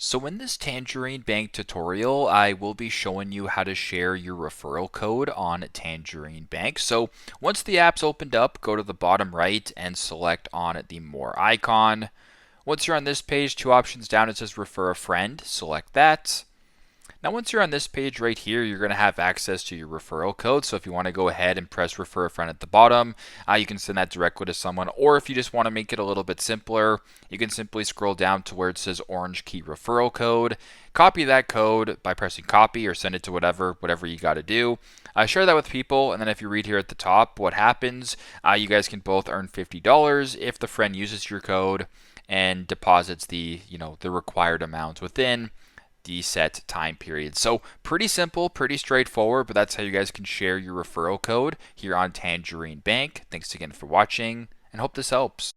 So in this Tangerine Bank tutorial, I will be showing you how to share your referral code on Tangerine Bank. So once the app's opened up, go to the bottom right and select on the More icon. Once you're on this page, two options down, it says Refer a Friend. Select that. Now, once you're on this page right here, you're going to have access to your referral code. So if you want to go ahead and press Refer a Friend at the bottom, you can send that directly to someone. Or if you just want to make it a little bit simpler, you can simply scroll down to where it says Orange Key Referral Code. Copy that code by pressing copy or send it to whatever you got to do. Share that with people, and then if you read here at the top what happens, you guys can both earn $50 if the friend uses your code and deposits the required amount within the set time period. So pretty simple, pretty straightforward, but that's how you guys can share your referral code here on Tangerine Bank. Thanks again for watching and hope this helps.